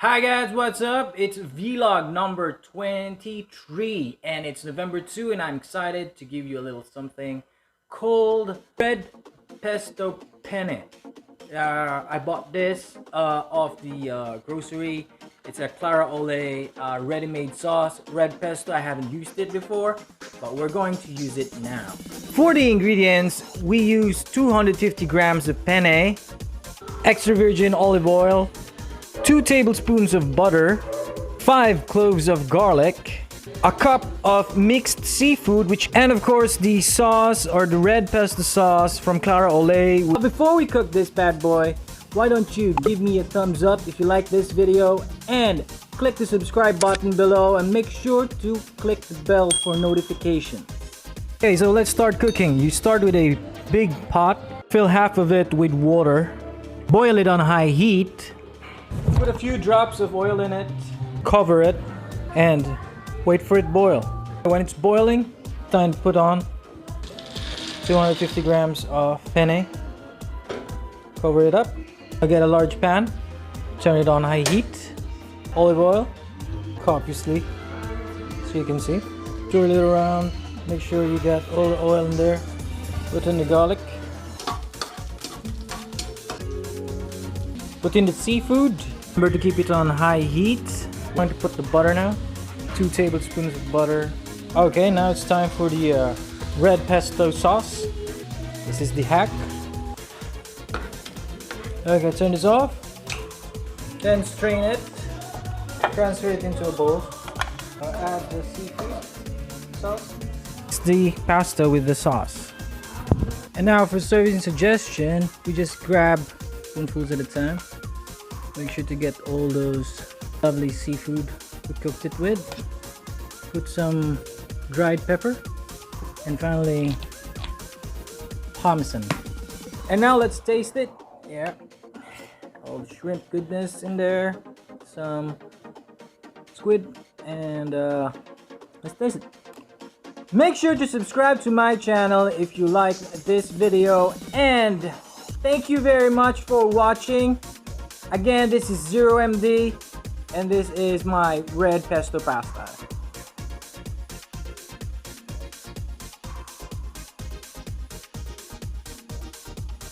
Hi guys, what's up? It's vlog number 23 and it's November 2 and I'm excited to give you a little something called red pesto penne. I bought this off the grocery. It's a Clara Ole ready-made sauce, red pesto. I haven't used it before, but we're going to use it now. For the ingredients, we use 250 grams of penne, extra virgin olive oil, 2 tablespoons of butter, 5 cloves of garlic, a cup of mixed seafood, and of course the sauce or the red pesto sauce from Clara Ole. Before we cook this bad boy, why don't you give me a thumbs up if you like this video and click the subscribe button below and make sure to click the bell for notification. Okay, so let's start cooking. You start with a big pot, fill half of it with water, boil it on high heat. Put a few drops of oil in it, cover it, and wait for it to boil. When it's boiling, time to put on 250 grams of penne. Cover it up. I get a large pan, turn it on high heat, olive oil, copiously, so you can see. Twirl it around, make sure you get all the oil in there. Put in the garlic. Put in the seafood. Remember to keep it on high heat. I'm going to put the butter now. 2 tablespoons of butter. Okay, now it's time for the red pesto sauce. This is the hack. Okay, turn this off. Then strain it. Transfer it into a bowl. Add the seafood sauce. It's the pasta with the sauce. And now for serving suggestion, we just grab spoonfuls at a time. Make sure to get all those lovely seafood we cooked it with. Put some dried pepper. And finally, parmesan. And now let's taste it. Yeah. All the shrimp goodness in there. Some squid. And let's taste it. Make sure to subscribe to my channel if you like this video. And thank you very much for watching. Again, this is 0MD and this is my red pesto pasta.